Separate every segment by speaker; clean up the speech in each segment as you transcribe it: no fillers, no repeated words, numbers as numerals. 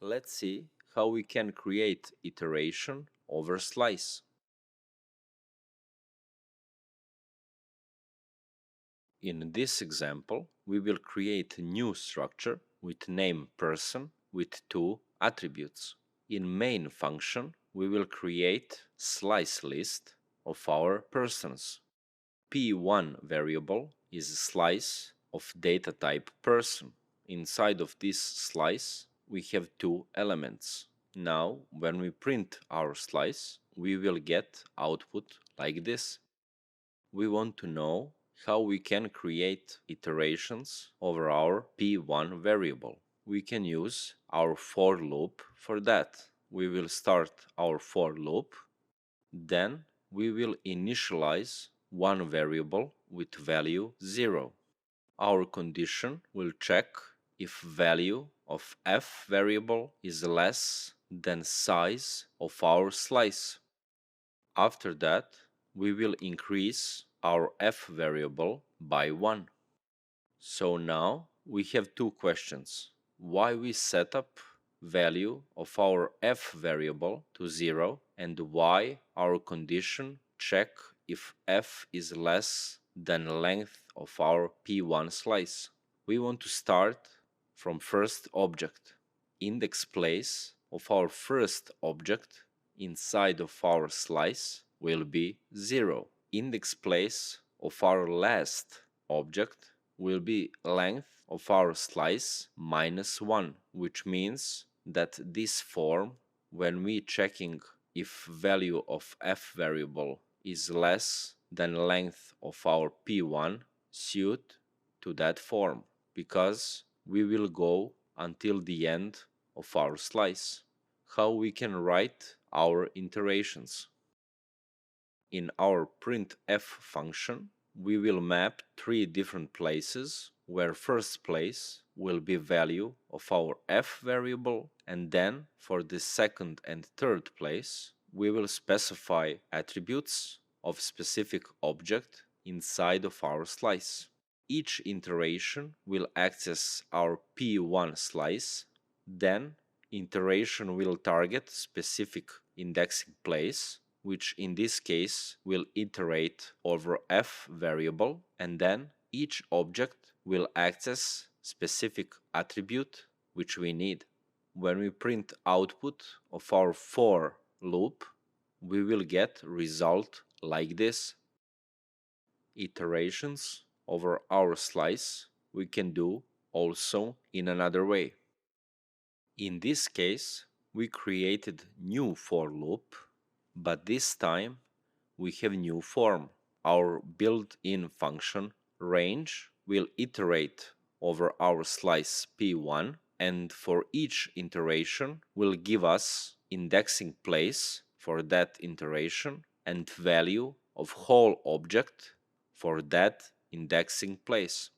Speaker 1: Let's see how we can create iteration over slice. In this example, we will create a new structure with name person with two attributes. In main function, we will create slice list of our persons. P1 variable is a slice of data type person. Inside of this slice, we have two elements. Now, when we print our slice, we will get output like this. We want to know how we can create iterations over our P1 variable. We can use our for loop for that. We will start our for loop, then we will initialize one variable with value 0. Our condition will check if value of f variable is less than size of our slice. After that, we will increase our f variable by 1. So now we have two questions. Why we set up value of our f variable to 0 and why our condition check if f is less than length of our p1 slice. We want to start from first object. Index place of our first object inside of our slice will be 0. Index place of our last object will be length of our slice minus 1, which means that this form, when we checking if value of f variable is less than length of our p1, suit to that form, because we will go until the end of our slice. How we can write our iterations? In our printf function, we will map three different places where first place will be value of our f variable, and then for the second and third place we will specify attributes of specific object inside of our slice. Each iteration will access our P1 slice, then iteration will target specific indexing place, which in this case will iterate over f variable, and then each object will access specific attribute which we need. When we print output of our for loop, we will get result like this. Iterations over our slice we can do also in another way. In this case, we created new for loop, but this time we have new form. Our built-in function range will iterate over our slice P1, and for each iteration will give us indexing place for that iteration and value of whole object for that indexing place.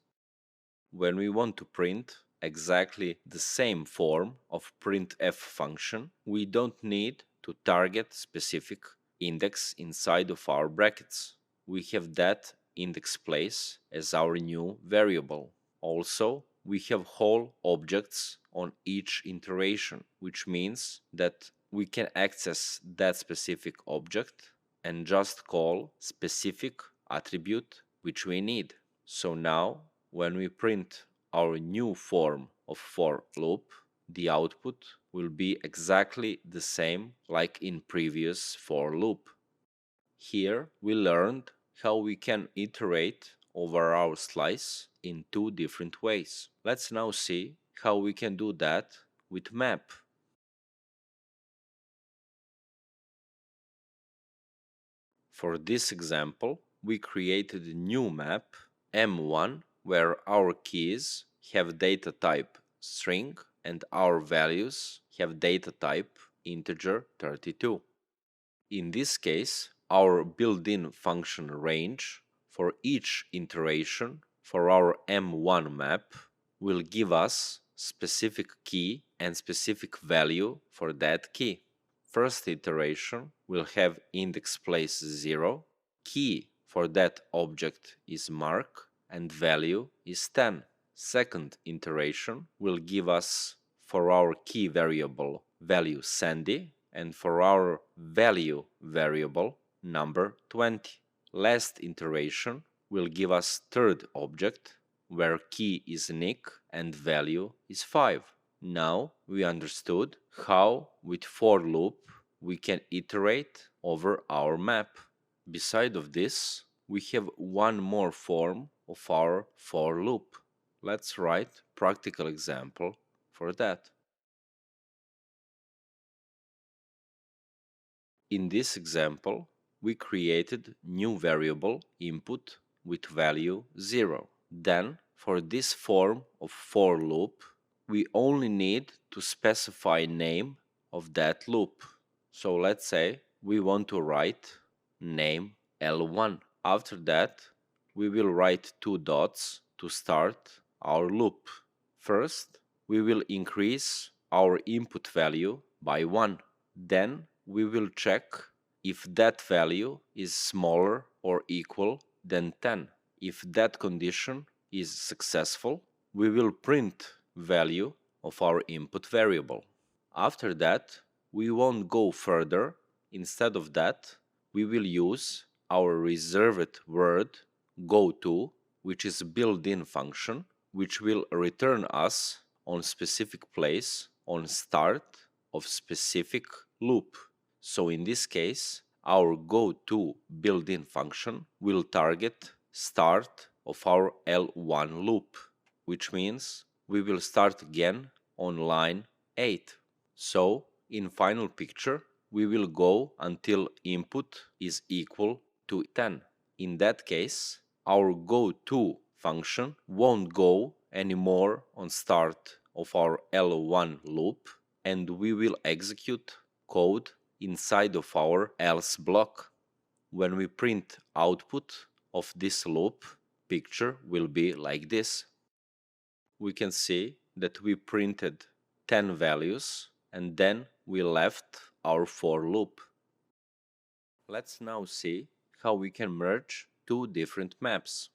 Speaker 1: When we want to print exactly the same form of printf function, we don't need to target specific index inside of our brackets. We have that index place as our new variable. Also, we have whole objects on each iteration, which means that we can access that specific object and just call specific attribute which we need. So now, when we print our new form of for loop, the output will be exactly the same like in previous for loop. Here we learned how we can iterate over our slice in two different ways. Let's now see how we can do that with map. For this example, we created a new map M1 where our keys have data type string and our values have data type integer 32. In this case, our built-in function range for each iteration for our M1 map will give us specific key and specific value for that key. First iteration will have index place 0, key for that object is mark, and value is 10. Second iteration will give us for our key variable value Sandy and for our value variable number 20. Last iteration will give us third object where key is Nick and value is 5. Now we understood how with for loop we can iterate over our map. Beside of this, we have one more form of our for loop. Let's write practical example for that. In this example, we created new variable input with value 0. Then, for this form of for loop, we only need to specify name of that loop. So let's say we want to write name L1. After that, we will write two dots to start our loop. First, we will increase our input value by 1. Then we will check if that value is smaller or equal than 10. If that condition is successful, we will print value of our input variable. After that, we won't go further. Instead of that, we will use our reserved word goTo, which is a built-in function, which will return us on specific place on start of specific loop. So in this case, our goTo built-in function will target start of our L1 loop, which means we will start again on line 8. So in final picture, we will go until input is equal to 10. In that case, our goTo function won't go anymore on start of our L1 loop, and we will execute code inside of our else block. When we print output of this loop, picture will be like this. We can see that we printed 10 values and then we left our for loop. Let's now see how we can merge two different maps.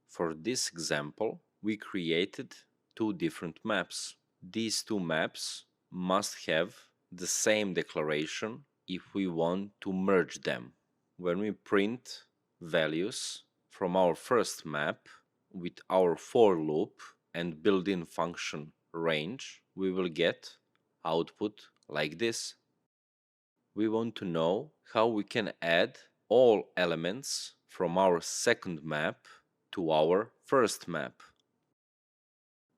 Speaker 1: For this example, we created two different maps. These two maps must have the same declaration if we want to merge them. When we print values from our first map with our for loop and built-in function range, we will get output like this. We want to know how we can add all elements from our second map to our first map.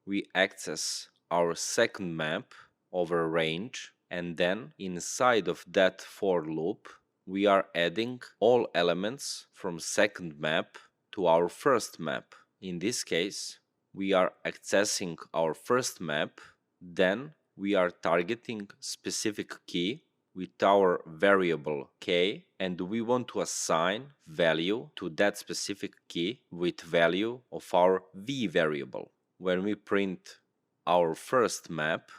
Speaker 1: We access our second map over range, and then inside of that for loop we are adding all elements from second map to our first map. In this case, we are accessing our first map, then we are targeting specific key with our variable k, and we want to assign value to that specific key with value of our v variable. When we print our first map,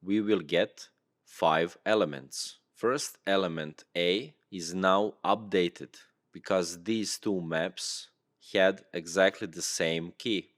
Speaker 1: we will get 5 elements. First element A is now updated because these two maps had exactly the same key.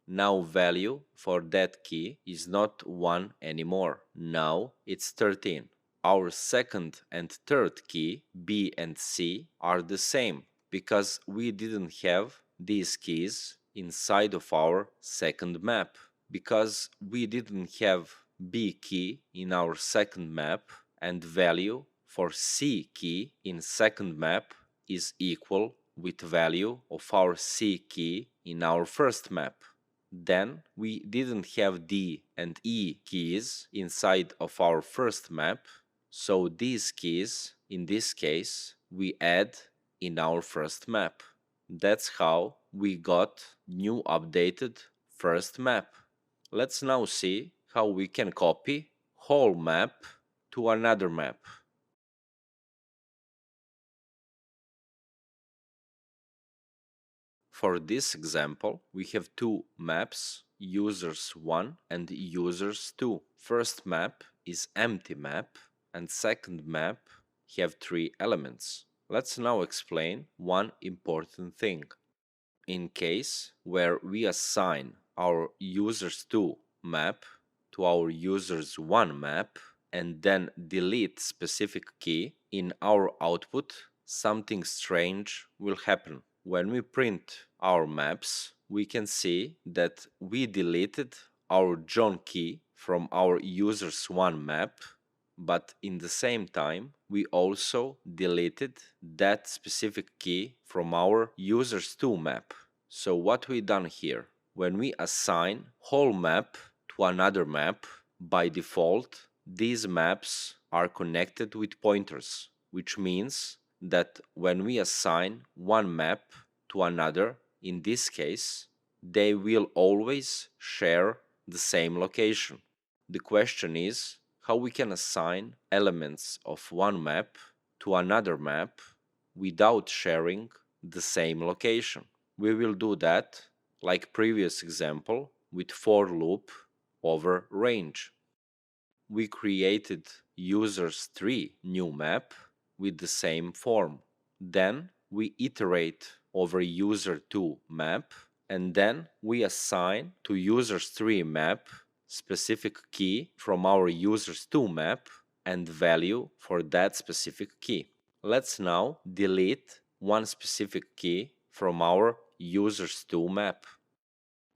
Speaker 1: Now value for that key is not 1 anymore. Now it's 13. Our second and third key, B and C, are the same because we didn't have these keys inside of our second map. Because we didn't have B key in our second map and value for C key in second map is equal with value of our C key in our first map. Then we didn't have D and E keys inside of our first map, so these keys, in this case, we add in our first map. That's how we got new updated first map. Let's now see how we can copy whole map to another map. For this example, we have two maps, users1 and users2. First map is empty map and second map have 3 elements. Let's now explain one important thing. in case where we assign our users2 map to our users1 map and then delete specific key in our output, something strange will happen. When we print our maps, we can see that we deleted our John key from our users1 map, but in the same time, we also deleted that specific key from our users2 map. So what we done here? When we assign whole map to another map, by default, these maps are connected with pointers, which means that when we assign one map to another, in this case, they will always share the same location. The question is how we can assign elements of one map to another map without sharing the same location. We will do that like previous example with for loop over range. We created users3 new map with the same form. Then we iterate over user2 map, and then we assign to users3 map specific key from our users2 map and value for that specific key. Let's now delete one specific key from our users2 map.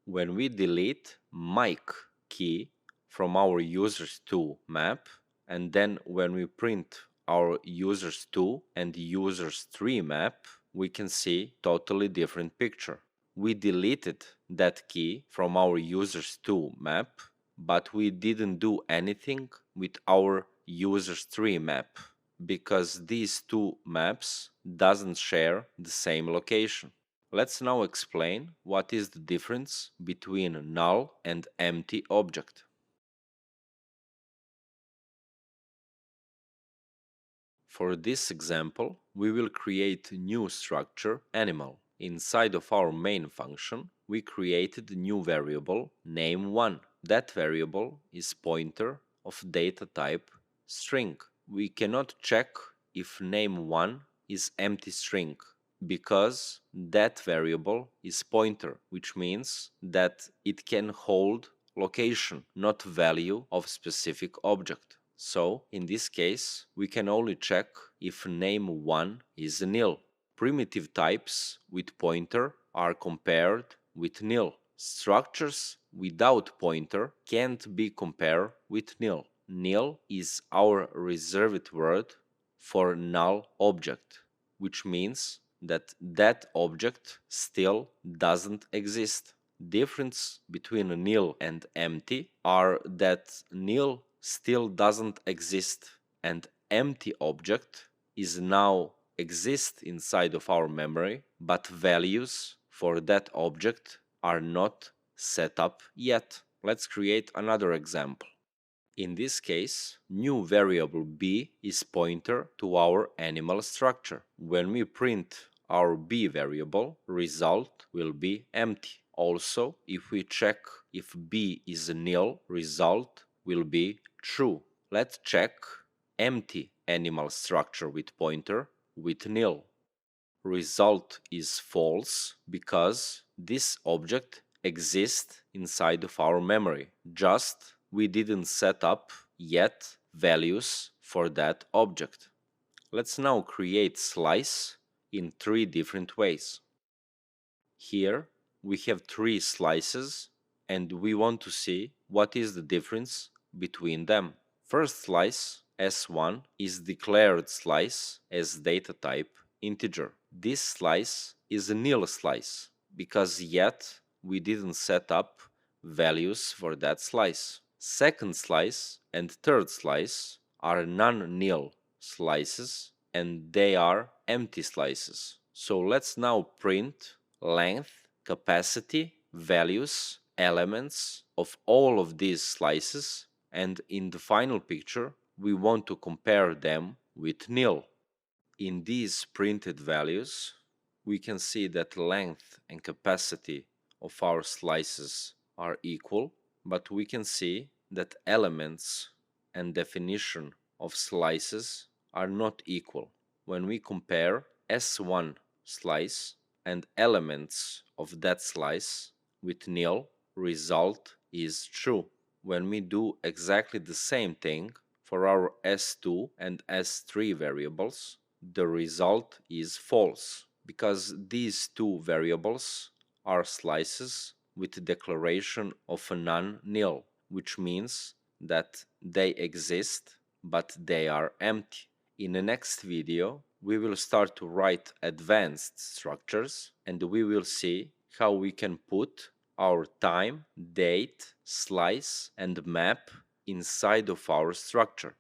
Speaker 1: When we delete mic key from our users2 map, and then when we print our users2 and users3 map, we can see totally different picture. We deleted that key from our users2 map, but we didn't do anything with our users3 map because these two maps doesn't share the same location. Let's now explain what is the difference between null and empty object. For this example, we will create a new structure animal. Inside of our main function, we created a new variable name1. That variable is pointer of data type string. We cannot check if name1 is empty string because that variable is pointer, which means that it can hold location, not value of specific object. So, in this case, we can only check if name1 is nil. Primitive types with pointer are compared with nil. Structures without pointer can't be compared with nil. Nil is our reserved word for null object, which means that that object still doesn't exist. Difference between nil and empty are that nil still doesn't exist and empty object is now exist inside of our memory, but values for that object are not set up yet. Let's create another example. In this case, new variable b is pointer to our animal structure. When we print our b variable, result will be empty. Also, if we check if b is nil, result will be true. Let's check empty animal structure with pointer with nil. Result is false because this object exists inside of our memory. Just we didn't set up yet values for that object. Let's now create slice in three different ways. Here we have three slices and we want to see what is the difference between them. First slice, S1, is declared slice as data type integer. This slice is a nil slice because yet we didn't set up values for that slice. Second slice and third slice are non-nil slices and they are empty slices. So let's now print length, capacity, values, elements of all of these slices, and in the final picture we want to compare them with nil. In these printed values we can see that length and capacity of our slices are equal, but we can see that elements and definition of slices are not equal. When we compare S1 slice and elements of that slice with nil, result is true. When we do exactly the same thing for our s2 and s3 variables, the result is false, because these two variables are slices with declaration of a non-nil, which means that they exist but they are empty. In the next video, we will start to write advanced structures, and we will see how we can put our time, date, slice, and map inside of our structure.